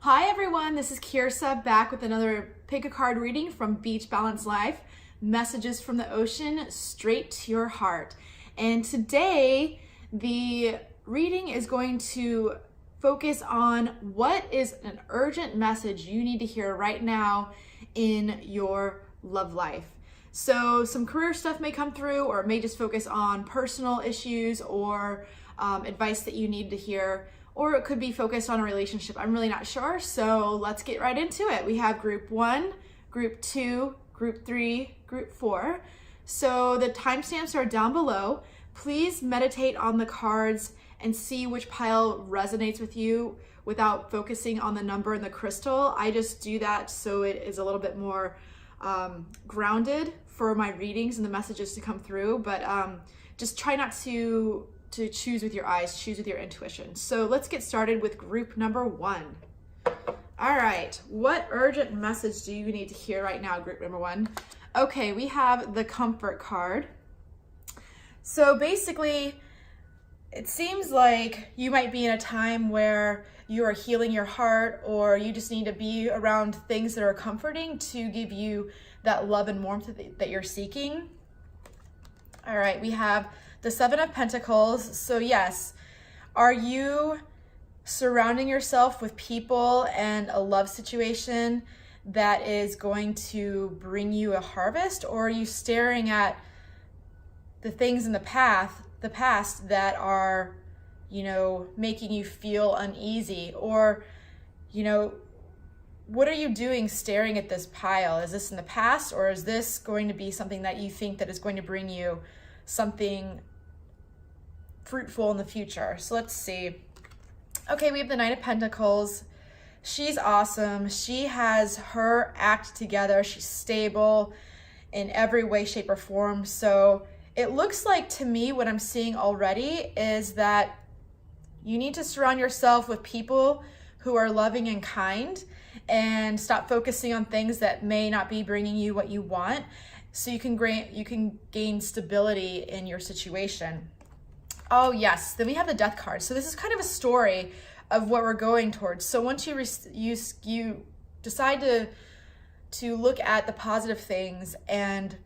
Hi everyone, this is Kirsa back with another pick a card reading from Beach Balance Life. Messages from the ocean straight to your heart. And today the reading is going to focus on what is an urgent message you need to hear right now in your love life. So some career stuff may come through, or it may just focus on personal issues or advice that you need to hear. Or it could be focused on a relationship. I'm really not sure, so let's get right into it. We have group 1, group 2, group 3, group 4. So the timestamps are down below. Please meditate on the cards and see which pile resonates with you without focusing on the number in the crystal. I just do that so it is a little bit more grounded for my readings and the messages to come through, but just try not to choose with your eyes, choose with your intuition. So let's get started with group number 1. All right, what urgent message do you need to hear right now, group number 1? Okay, we have the Comfort card. So basically, it seems like you might be in a time where you are healing your heart, or you just need to be around things that are comforting to give you that love and warmth that you're seeking. All right, we have the 7 of Pentacles. So yes, are you surrounding yourself with people and a love situation that is going to bring you a harvest, or are you staring at the things in the past that are, making you feel uneasy? Or, what are you doing staring at this pile? Is this in the past, or is this going to be something that you think that is going to bring you something fruitful in the future? So let's see. Okay, we have the Knight of Pentacles. She's awesome. She has her act together. She's stable in every way, shape, or form. So it looks like, to me, what I'm seeing already is that you need to surround yourself with people who are loving and kind, and stop focusing on things that may not be bringing you what you want, so you can gain stability in your situation. Oh yes, then we have the Death card. So this is kind of a story of what we're going towards. So once you decide to look at the positive things and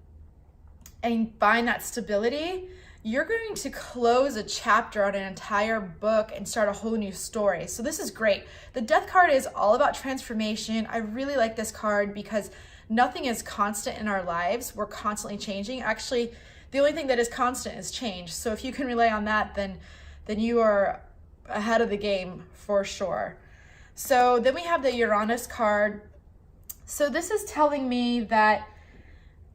find that stability, you're going to close a chapter on an entire book and start a whole new story. So this is great. The Death card is all about transformation. I really like this card because nothing is constant in our lives. We're constantly changing. Actually, the only thing that is constant is change. So if you can rely on that, then you are ahead of the game for sure. So then we have the Uranus card. So this is telling me that,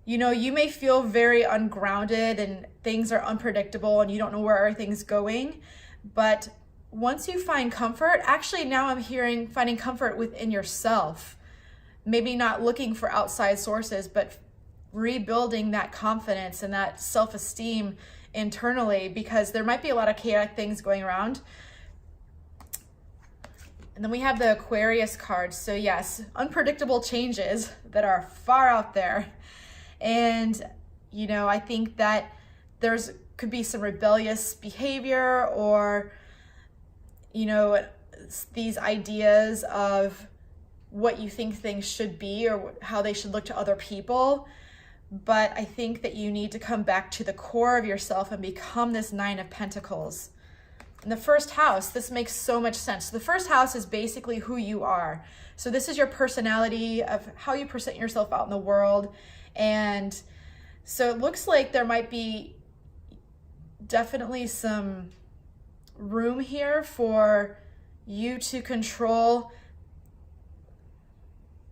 you may feel very ungrounded and things are unpredictable and you don't know where everything's going. But once you find comfort, actually now I'm hearing finding comfort within yourself. Maybe not looking for outside sources, but rebuilding that confidence and that self-esteem internally, because there might be a lot of chaotic things going around. And then we have the Aquarius card. So yes, unpredictable changes that are far out there. And, I think that could be some rebellious behavior, or, these ideas of what you think things should be or how they should look to other people. But I think that you need to come back to the core of yourself and become this 9 of Pentacles. In the first house, this makes so much sense. So the first house is basically who you are. So this is your personality, of how you present yourself out in the world. And so it looks like there might be definitely some room here for you to control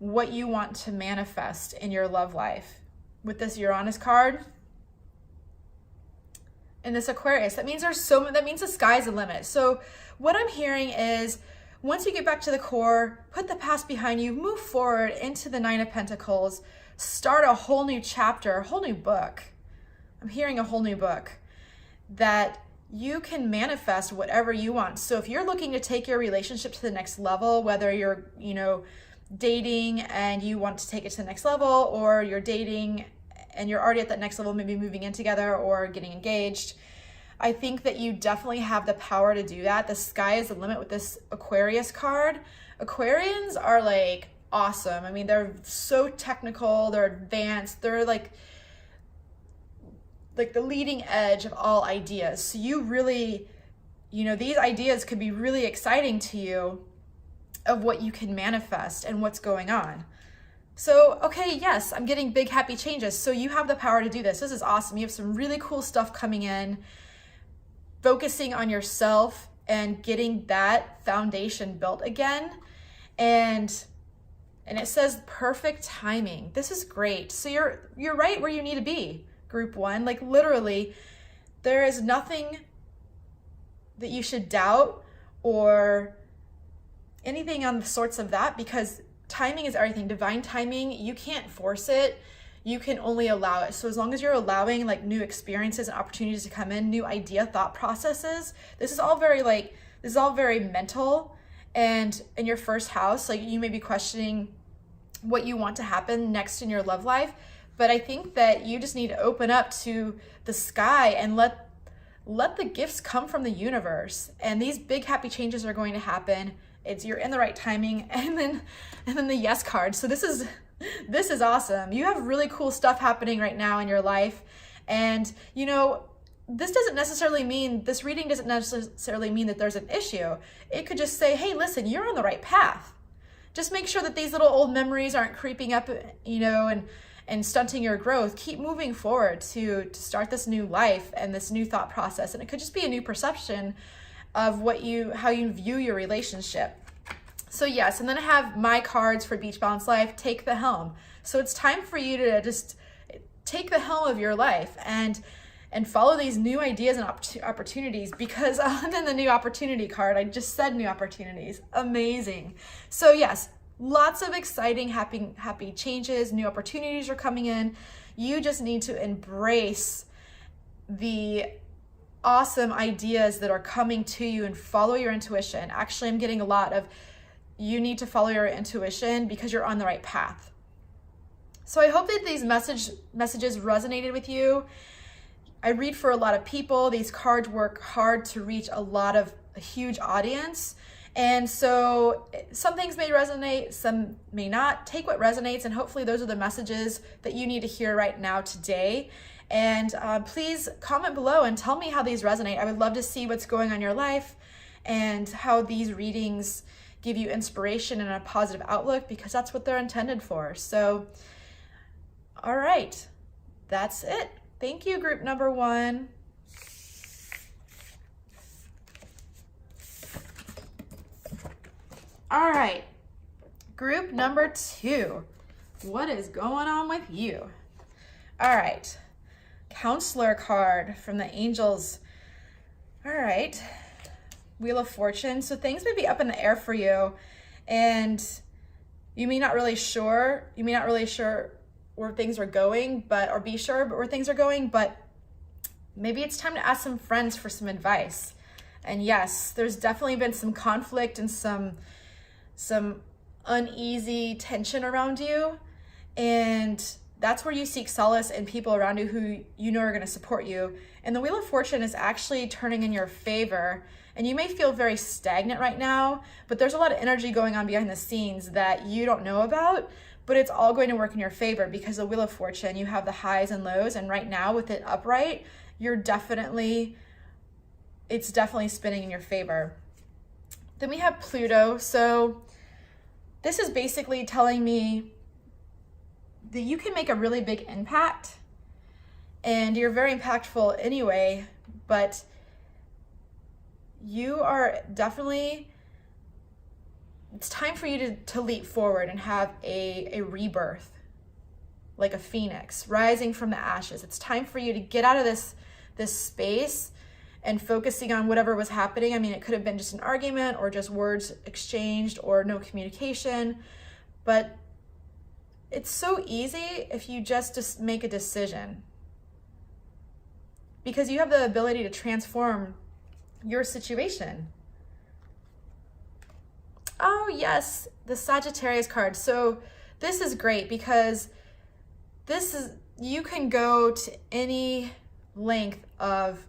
what you want to manifest in your love life. With this Uranus card and this Aquarius, that means the sky's the limit. So what I'm hearing is, once you get back to the core, put the past behind you, move forward into the 9 of Pentacles, start a whole new chapter, a whole new book. I'm hearing a whole new book that you can manifest whatever you want. So if you're looking to take your relationship to the next level, whether you're, dating and you want to take it to the next level, or you're dating and you're already at that next level, maybe moving in together or getting engaged, I think that you definitely have the power to do that. The sky is the limit with this Aquarius card. Aquarians are like awesome. I mean, they're so technical, they're advanced, they're like the leading edge of all ideas. So you really, these ideas could be really exciting to you of what you can manifest and what's going on. So, okay, yes, I'm getting big, happy changes. So you have the power to do this. This is awesome. You have some really cool stuff coming in, focusing on yourself and getting that foundation built again. And it says perfect timing. This is great. So you're right where you need to be, group one. Like literally, there is nothing that you should doubt or anything on the sorts of that, because timing is everything. Divine timing, you can't force it. You can only allow it. So as long as you're allowing like new experiences and opportunities to come in, new idea, thought processes, this is all very mental. And in your first house, like you may be questioning what you want to happen next in your love life. But I think that you just need to open up to the sky and let the gifts come from the universe. And these big happy changes are going to happen. You're in the right timing. And then the yes card. So this is awesome. You have really cool stuff happening right now in your life. And this reading doesn't necessarily mean that there's an issue. It could just say, hey, listen, you're on the right path. Just make sure that these little old memories aren't creeping up, and stunting your growth. Keep moving forward to start this new life and this new thought process. And it could just be a new perception of how you view your relationship. So yes, and then I have my cards for Beach Balance Life, take the helm. So it's time for you to just take the helm of your life and follow these new ideas and opportunities, because other than the new opportunity card, I just said new opportunities. Amazing. So yes, lots of exciting, happy changes, new opportunities are coming in. You just need to embrace the awesome ideas that are coming to you and follow your intuition. Actually, I'm getting a lot of you need to follow your intuition because you're on the right path. So I hope that these messages resonated with you. I read for a lot of people. These cards work hard to reach a huge audience. And so some things may resonate, some may not. Take what resonates, and hopefully those are the messages that you need to hear right now today. And please comment below and tell me how these resonate. I would love to see what's going on in your life and how these readings give you inspiration and a positive outlook, because that's what they're intended for. So, all right, that's it. Thank you, group number one. All right, group number two. What is going on with you? All right, counselor card from the angels. All right, Wheel of Fortune. So things may be up in the air for you, and you may not really sure where things are going, or be sure where things are going, but maybe it's time to ask some friends for some advice. And yes, there's definitely been some conflict and some uneasy tension around you, and that's where you seek solace in people around you who you know are going to support you. And the Wheel of Fortune is actually turning in your favor, and you may feel very stagnant right now, but there's a lot of energy going on behind the scenes that you don't know about, but it's all going to work in your favor, because the Wheel of Fortune, you have the highs and lows, and right now with it upright, it's definitely spinning in your favor. Then we have Pluto. So this is basically telling me that you can make a really big impact, and you're very impactful anyway, but you are definitely, it's time for you to leap forward and have a rebirth, like a phoenix rising from the ashes. It's time for you to get out of this space and focusing on whatever was happening. I mean, it could have been just an argument or just words exchanged or no communication, but it's so easy if you just make a decision, because you have the ability to transform your situation. Oh yes, the Sagittarius card. So this is great, because you can go to any length of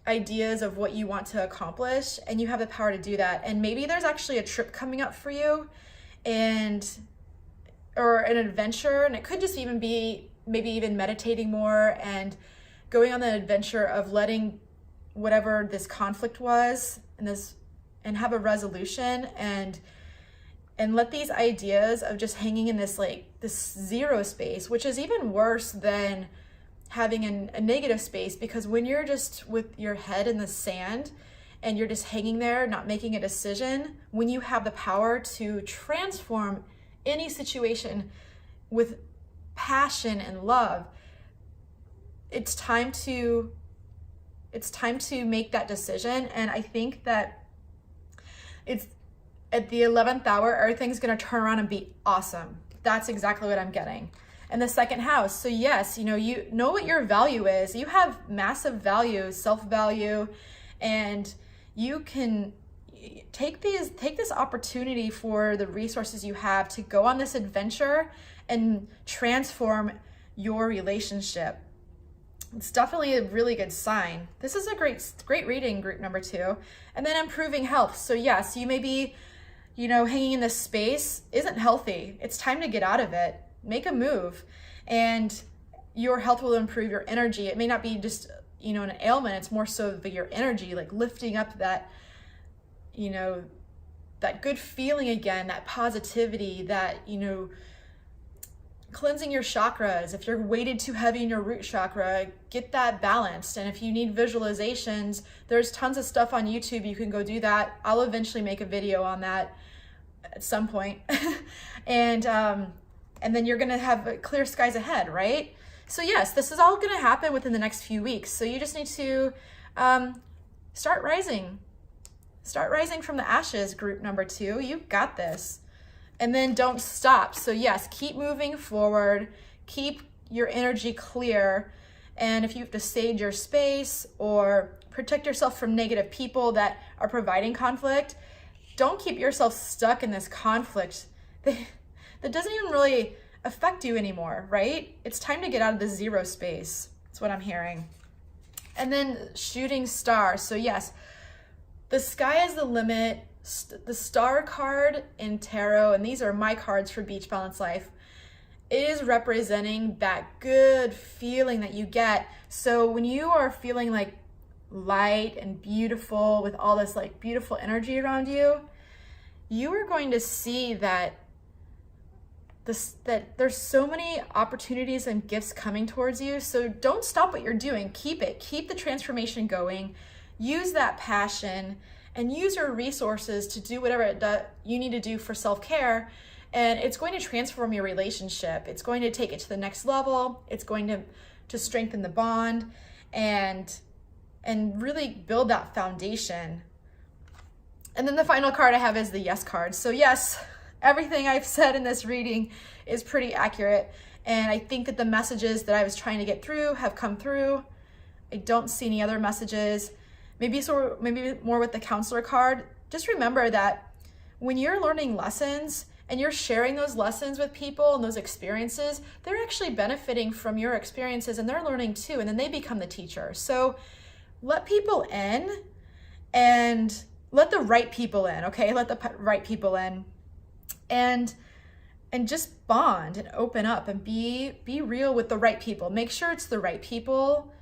ideas of what you want to accomplish, and you have the power to do that. And maybe there's actually a trip coming up for you, or an adventure, and it could just even be maybe even meditating more and going on the adventure of letting whatever this conflict was and have a resolution, and let these ideas of just hanging in this zero space, which is even worse than having a negative space, because when you're just with your head in the sand and you're just hanging there, not making a decision, when you have the power to transform any situation with passion and love, it's time to make that decision. And I think that it's at the 11th hour, everything's going to turn around and be awesome. That's exactly what I'm getting. And the second house. So yes, you know what your value is. You have massive value, self-value, and you can take this opportunity for the resources you have to go on this adventure and transform your relationship. It's definitely a really good sign. This is a great reading, group number 2. And then improving health. So yes, you may be, hanging in this space isn't healthy. It's time to get out of it. Make a move, and your health will improve, your energy. It may not be just, an ailment. It's more so your energy, like lifting up that, that good feeling again, that positivity, that, cleansing your chakras. If you're weighted too heavy in your root chakra, get that balanced. And if you need visualizations, there's tons of stuff on YouTube. You can go do that. I'll eventually make a video on that at some point. And then you're going to have clear skies ahead, right? So yes, this is all going to happen within the next few weeks. So you just need to start rising. Start rising from the ashes, group number 2. You got this. And then don't stop. So yes, keep moving forward, keep your energy clear. And if you have to sage your space or protect yourself from negative people that are providing conflict, don't keep yourself stuck in this conflict that doesn't even really affect you anymore, right? It's time to get out of the zero space. That's what I'm hearing. And then shooting star. So yes, the sky is the limit. The star card in tarot, and these are my cards for Beach Balance Life, is representing that good feeling that you get. So when you are feeling like light and beautiful with all this like beautiful energy around you, you are going to see that there's so many opportunities and gifts coming towards you. So don't stop what you're doing. Keep the transformation going. Use that passion and use your resources to do whatever you need to do for self-care. And it's going to transform your relationship. It's going to take it to the next level. It's going to strengthen the bond and really build that foundation. And then the final card I have is the yes card. So yes, everything I've said in this reading is pretty accurate. And I think that the messages that I was trying to get through have come through. I don't see any other messages. Maybe more with the counselor card. Just remember that when you're learning lessons and you're sharing those lessons with people and those experiences, they're actually benefiting from your experiences and they're learning too, and then they become the teacher. So let people in and let the right people in, okay? Let the right people in and just bond and open up and be real with the right people. Make sure it's the right people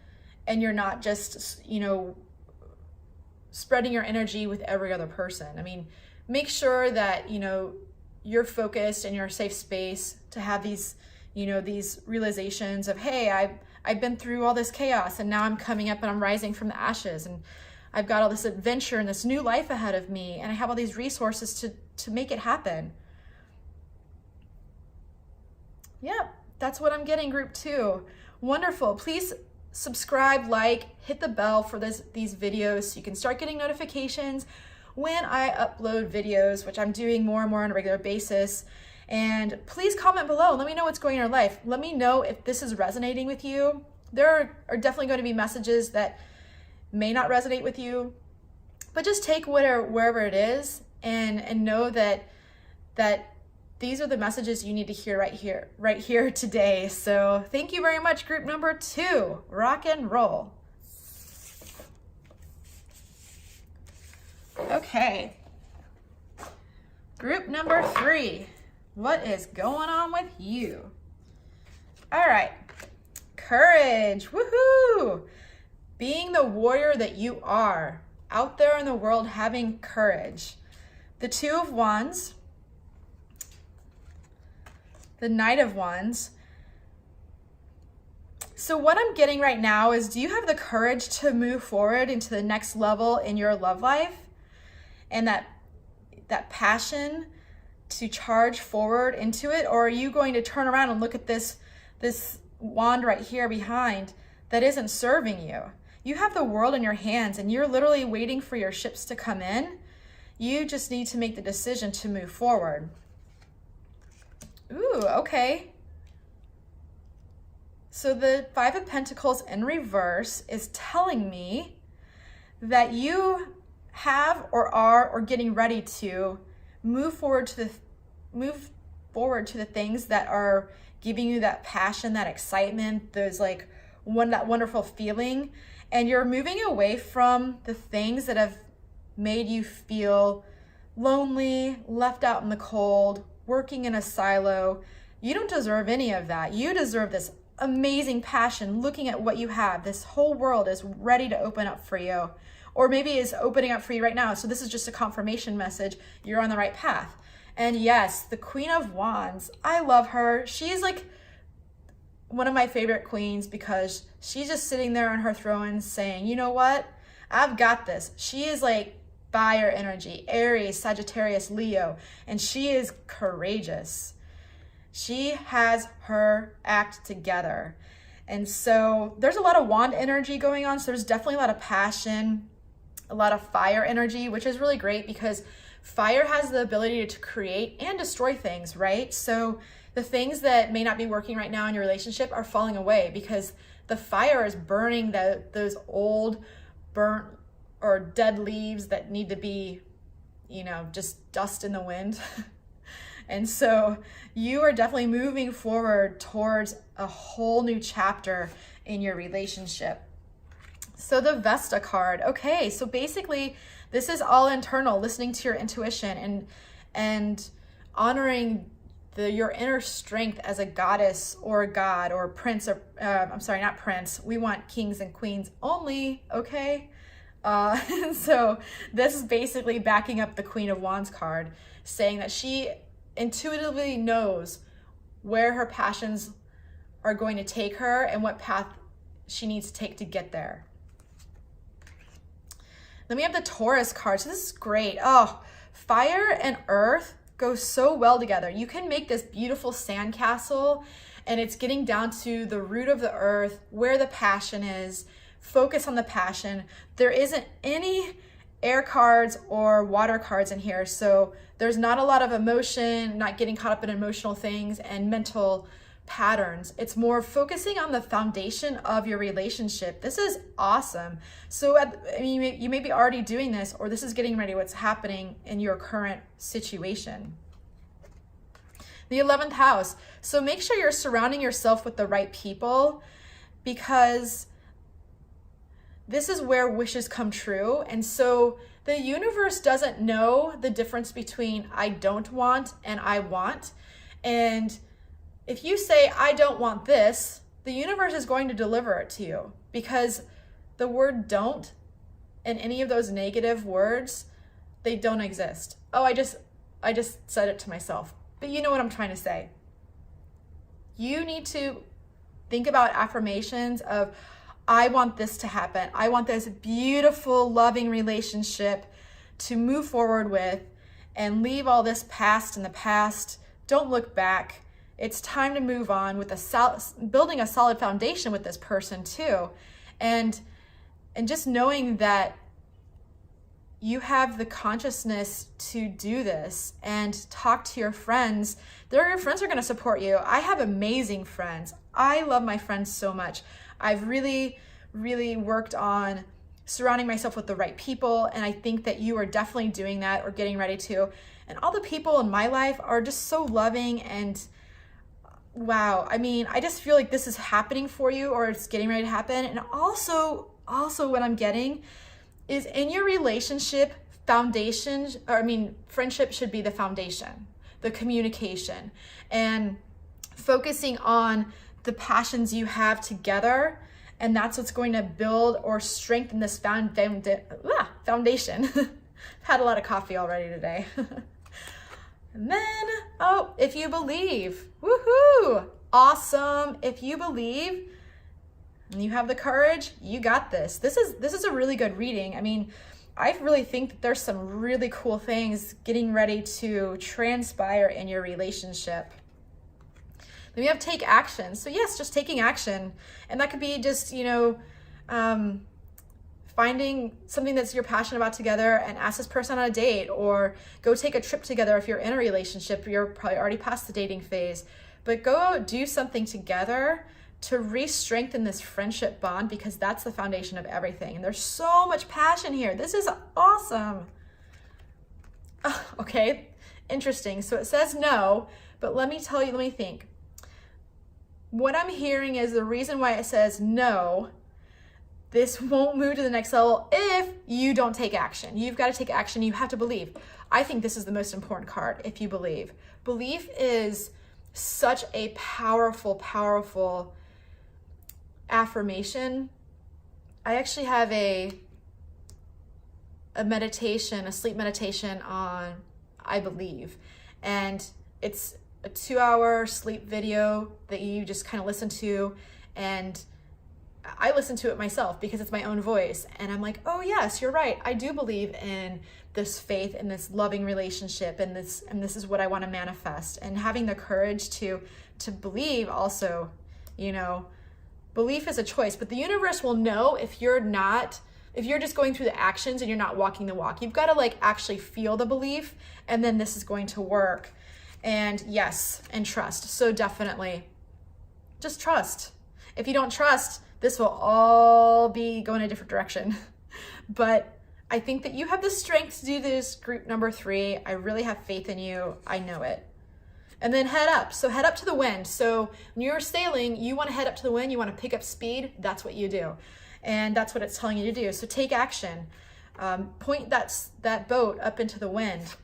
and you're not just, spreading your energy with every other person. I mean, make sure that, you're focused and you're a safe space to have these, these realizations of, hey, I've been through all this chaos and now I'm coming up and I'm rising from the ashes and I've got all this adventure and this new life ahead of me and I have all these resources to make it happen. Yeah, that's what I'm getting, group 2. Wonderful. Please subscribe, hit the bell for these videos so you can start getting notifications when I upload videos, which I'm doing more and more on a regular basis. And please comment below and let me know what's going on in your life. Let me know if this is resonating with you. There are definitely going to be messages that may not resonate with you, but just take wherever it is and know that these are the messages you need to hear right here today. So thank you very much, group number 2. Rock and roll. Okay. Group number 3. What is going on with you? All right. Courage. Woohoo! Being the warrior that you are out there in the world, having courage. The 2 of Wands, the Knight of Wands. So what I'm getting right now is, do you have the courage to move forward into the next level in your love life? And that passion to charge forward into it? Or are you going to turn around and look at this wand right here behind that isn't serving you? You have the world in your hands and you're literally waiting for your ships to come in. You just need to make the decision to move forward. Ooh, okay. So the 5 of Pentacles in reverse is telling me that you have or are or getting ready to move forward to the things that are giving you that passion, that excitement, those that wonderful feeling, and you're moving away from the things that have made you feel lonely, left out in the cold, working in a silo. You don't deserve any of that. You deserve this amazing passion, looking at what you have. This whole world is ready to open up for you, or maybe is opening up for you right now. So this is just a confirmation message. You're on the right path. And yes, the Queen of Wands, I love her. She's like one of my favorite queens because she's just sitting there on her throne saying, you know what? I've got this. She is like fire energy, Aries, Sagittarius, Leo, and she is courageous. She has her act together. And so there's a lot of wand energy going on. So there's definitely a lot of passion, a lot of fire energy, which is really great because fire has the ability to create and destroy things, right? So the things that may not be working right now in your relationship are falling away because the fire is burning those old, burnt or dead leaves that need to be, just dust in the wind. And so you are definitely moving forward towards a whole new chapter in your relationship. So the Vesta card. Okay, so basically this is all internal, listening to your intuition and honoring your inner strength as a goddess or a god or prince, or I'm sorry, not prince. We want kings and queens only, okay? So this is basically backing up the Queen of Wands card, saying that she intuitively knows where her passions are going to take her and what path she needs to take to get there. Then we have the Taurus card. So this is great. Oh, fire and earth go so well together. You can make this beautiful sandcastle and it's getting down to the root of the earth, where the passion is. Focus on the passion. There isn't any air cards or water cards in here. So there's not a lot of emotion, not getting caught up in emotional things and mental patterns. It's more focusing on the foundation of your relationship. This is awesome. So you may be already doing this, or this is getting ready what's happening in your current situation. The 11th house. So make sure you're surrounding yourself with the right people, because this is where wishes come true. And so the universe doesn't know the difference between I don't want and I want. And if you say, I don't want this, the universe is going to deliver it to you, because the word don't and any of those negative words, they don't exist. Oh, I just said it to myself. But you know what I'm trying to say. You need to think about affirmations of, I want this to happen. I want this beautiful, loving relationship to move forward with, and leave all this past in the past. Don't look back. It's time to move on with building a solid foundation with this person too. And just knowing that you have the consciousness to do this, and talk to your friends. Your friends are going to support you. I have amazing friends. I love my friends so much. I've really, really worked on surrounding myself with the right people. And I think that you are definitely doing that, or getting ready to. And all the people in my life are just so loving, and wow. I mean, I just feel like this is happening for you, or it's getting ready to happen. And also what I'm getting is, in your relationship, friendship should be the foundation, the communication, and focusing on the passions you have together. And that's what's going to build or strengthen this foundation. I've had a lot of coffee already today. And then, if you believe, woohoo, awesome. If you believe and you have the courage, you got this. This is a really good reading. I mean, I really think that there's some really cool things getting ready to transpire in your relationship. Then we have take action. So yes, just taking action. And that could be just, finding something that's you're passionate about together and ask this person on a date, or go take a trip together. If you're in a relationship, you're probably already past the dating phase, but go do something together to re-strengthen this friendship bond, because that's the foundation of everything. And there's so much passion here. This is awesome. Okay, interesting. So it says no, but let me think. What I'm hearing is the reason why it says no, this won't move to the next level if you don't take action. You've got to take action. You have to believe. I think this is the most important card, if you believe. Belief is such a powerful, powerful affirmation. I actually have a sleep meditation on I believe. And it's a 2-hour sleep video that you just kind of listen to, and I listen to it myself because it's my own voice, and I'm like, oh yes, you're right. I do believe in this faith and this loving relationship, and this is what I want to manifest. And having the courage to believe also, belief is a choice, but the universe will know if you're just going through the actions and you're not walking the walk. You've got to actually feel the belief, and then this is going to work. And yes, and trust. So definitely just trust. If you don't trust, this will all be going a different direction. But I think that you have the strength to do this, group number 3. I really have faith in you. I know it. And then head up. So head up to the wind. So when you're sailing, you want to head up to the wind. You want to pick up speed. That's what you do. And that's what it's telling you to do. So take action. Point that boat up into the wind.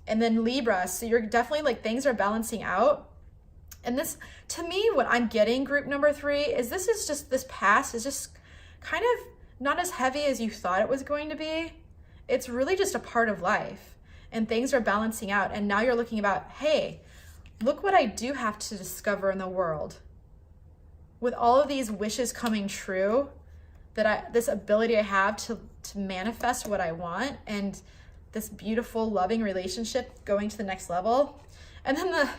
And then Libra. So you're definitely things are balancing out. And this, to me, what I'm getting, group number 3, is this past is just kind of not as heavy as you thought it was going to be. It's really just a part of life, and things are balancing out. And now you're looking about, hey, look what I do have to discover in the world. With all of these wishes coming true, this ability I have to manifest what I want, and this beautiful, loving relationship going to the next level. And then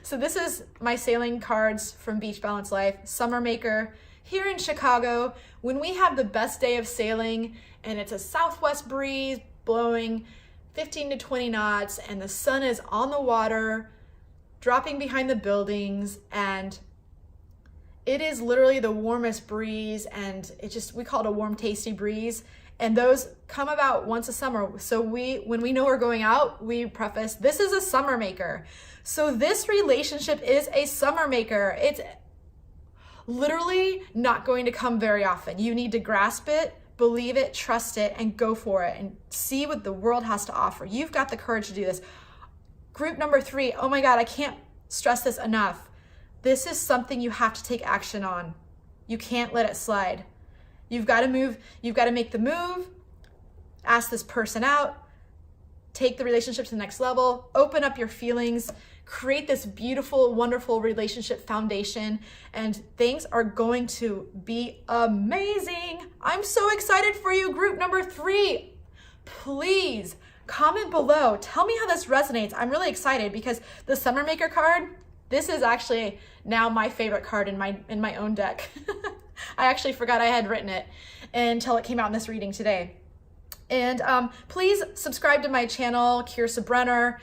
so this is my sailing cards from Beach Balance Life, Summer Maker. Here in Chicago, when we have the best day of sailing and it's a southwest breeze blowing 15 to 20 knots and the sun is on the water, dropping behind the buildings, and it is literally the warmest breeze, and we call it a warm, tasty breeze. And those come about once a summer. So when we know we're going out, we preface, this is a summer maker. So this relationship is a summer maker. It's literally not going to come very often. You need to grasp it, believe it, trust it, and go for it, and see what the world has to offer. You've got the courage to do this. Group number 3, oh my God, I can't stress this enough. This is something you have to take action on. You can't let it slide. You've got to move. You've got to make the move, ask this person out, take the relationship to the next level, open up your feelings, create this beautiful, wonderful relationship foundation, and things are going to be amazing. I'm so excited for you, group number 3. Please comment below. Tell me how this resonates. I'm really excited because the Summer Maker card, this is actually now my favorite card in my own deck. I actually forgot I had written it until it came out in this reading today. And please subscribe to my channel, Kiersa Brenner.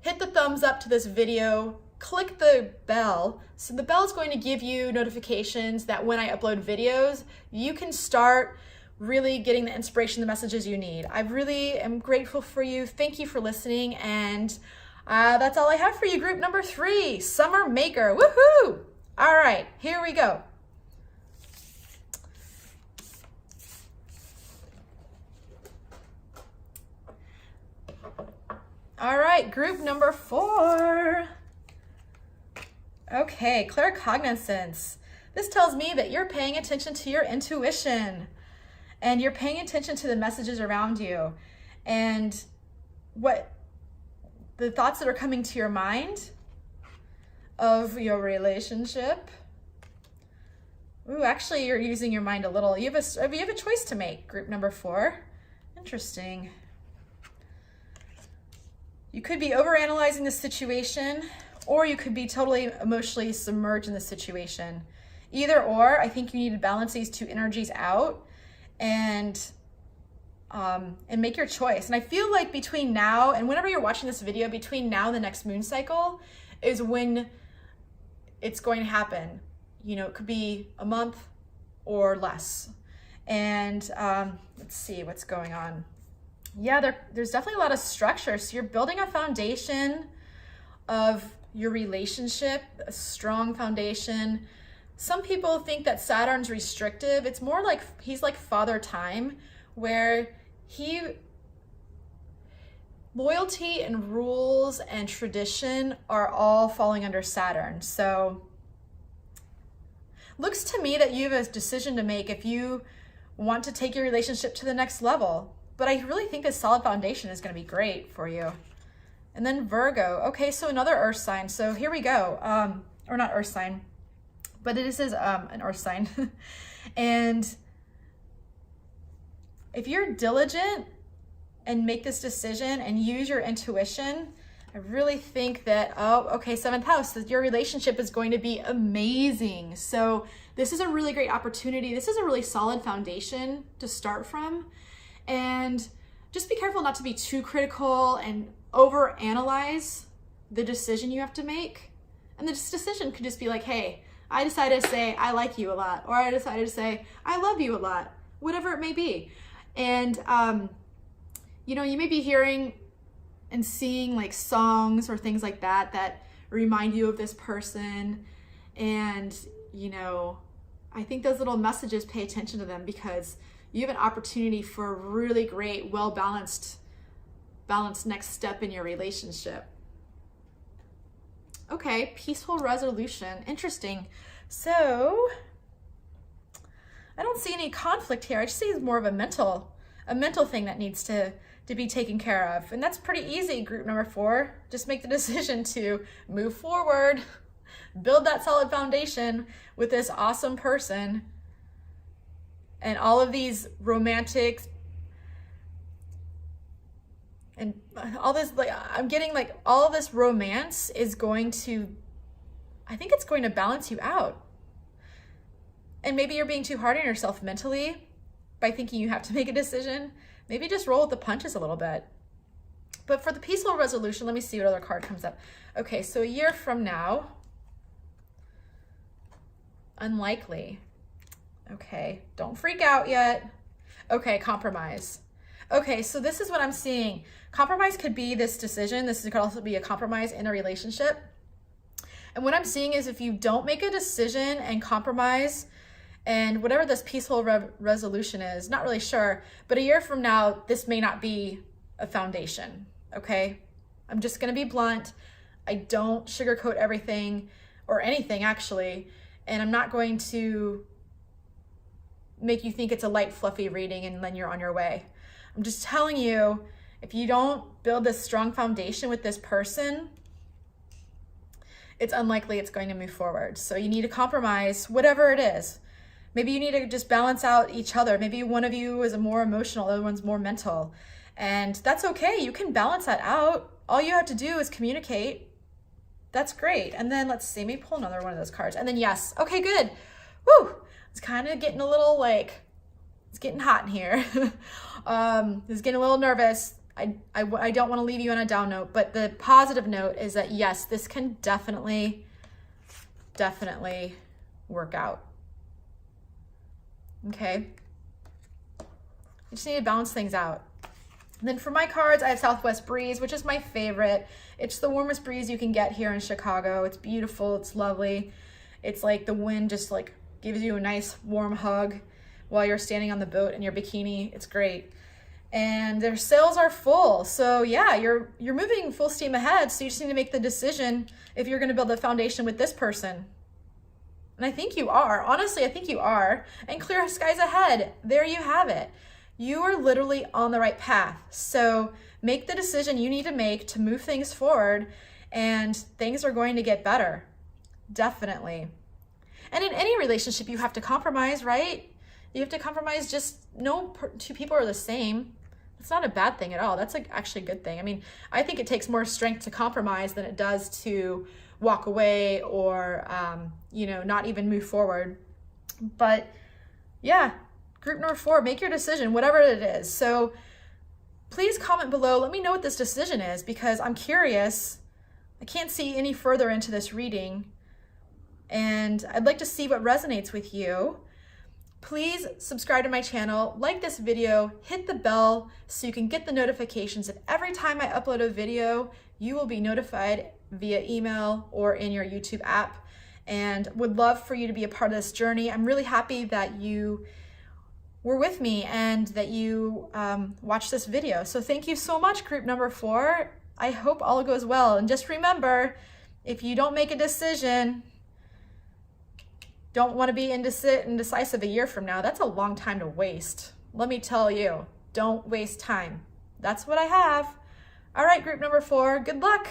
Hit the thumbs up to this video. Click the bell. So the bell is going to give you notifications that when I upload videos, you can start really getting the inspiration, the messages you need. I really am grateful for you. Thank you for listening. And that's all I have for you, group number 3, Summer Maker. Woohoo! All right, here we go. All right, group number 4. Okay, claircognizance. This tells me that you're paying attention to your intuition and you're paying attention to the messages around you and what the thoughts that are coming to your mind of your relationship. Ooh, actually, you're using your mind a little. You have a choice to make, group number 4. Interesting. You could be overanalyzing the situation, or you could be totally emotionally submerged in the situation. Either or, I think you need to balance these two energies out and make your choice. And I feel like between now and whenever you're watching this video, between now and the next moon cycle is when it's going to happen. You know, it could be a month or less. And let's see what's going on. Yeah, there's definitely a lot of structure. So you're building a foundation of your relationship, a strong foundation. Some people think that Saturn's restrictive. It's more like he's like Father Time, where loyalty and rules and tradition are all falling under Saturn. So looks to me that you have a decision to make if you want to take your relationship to the next level. But I really think this solid foundation is going to be great for you. And then Virgo. Okay, so another earth sign. So here we go. Or not earth sign, but it is an earth sign. And if you're diligent and make this decision and use your intuition, I really think that, okay, 7th house, that your relationship is going to be amazing. So this is a really great opportunity. This is a really solid foundation to start from. And just be careful not to be too critical and overanalyze the decision you have to make. And this decision could just be like, hey, I decided to say I like you a lot, or I decided to say I love you a lot, whatever it may be. And, you know, you may be hearing and seeing like songs or things like that remind you of this person. And, you know, I think those little messages, pay attention to them, because you have an opportunity for a really great, balanced next step in your relationship. Okay, peaceful resolution. Interesting. So I don't see any conflict here. I just see it's more of a mental thing that needs to be taken care of. And that's pretty easy, group number 4. Just make the decision to move forward, build that solid foundation with this awesome person. And all of these romantic and all this, like, I'm getting like all of this romance is going to, I think it's going to balance you out. And maybe you're being too hard on yourself mentally by thinking you have to make a decision. Maybe just roll with the punches a little bit. But for the peaceful resolution, let me see what other card comes up. Okay, so a year from now, unlikely. Okay, don't freak out yet. Okay, compromise. Okay, so this is what I'm seeing. Compromise could be this decision. This could also be a compromise in a relationship. And what I'm seeing is if you don't make a decision and compromise, and whatever this peaceful resolution is, not really sure, but a year from now, this may not be a foundation, okay? I'm just gonna be blunt. I don't sugarcoat everything or anything actually, and I'm not going to make you think it's a light, fluffy reading and then you're on your way. I'm just telling you, if you don't build this strong foundation with this person, it's unlikely it's going to move forward. So you need to compromise, whatever it is. Maybe you need to just balance out each other. Maybe one of you is more emotional, the other one's more mental. And that's okay, you can balance that out. All you have to do is communicate. That's great. And then let's see, maybe pull another one of those cards. And then yes, okay, good. Woo! It's kind of getting a little like, it's getting hot in here. It's getting a little nervous. I don't want to leave you on a down note, but the positive note is that yes, this can definitely work out. Okay. You just need to balance things out. And then for my cards, I have Southwest Breeze, which is my favorite. It's the warmest breeze you can get here in Chicago. It's beautiful, it's lovely. It's like the wind just like gives you a nice warm hug while you're standing on the boat in your bikini. It's great. and their sales are full. So yeah, you're moving full steam ahead. So you just need to make the decision if you're going to build a foundation with this person. And I think you are. Honestly, I think you are. And clear skies ahead. There you have it. You are literally on the right path. So make the decision you need to make to move things forward, and things are going to get better. Definitely. And in any relationship, you have to compromise, right? You have to compromise. Just no two people are the same. It's not a bad thing at all. That's actually a good thing. I mean, I think it takes more strength to compromise than it does to walk away or, not even move forward. But yeah, group number 4, make your decision, whatever it is. So please comment below. Let me know what this decision is, because I'm curious. I can't see any further into this reading, and I'd like to see what resonates with you. Please subscribe to my channel, like this video, hit the bell so you can get the notifications that every time I upload a video, you will be notified via email or in your YouTube app, and would love for you to be a part of this journey. I'm really happy that you were with me and that you watched this video. So thank you so much, group number 4. I hope all goes well. And just remember, if you don't make a decision, don't want to be indecisive a year from now. That's a long time to waste. Let me tell you, don't waste time. That's what I have. All right, group number 4, good luck.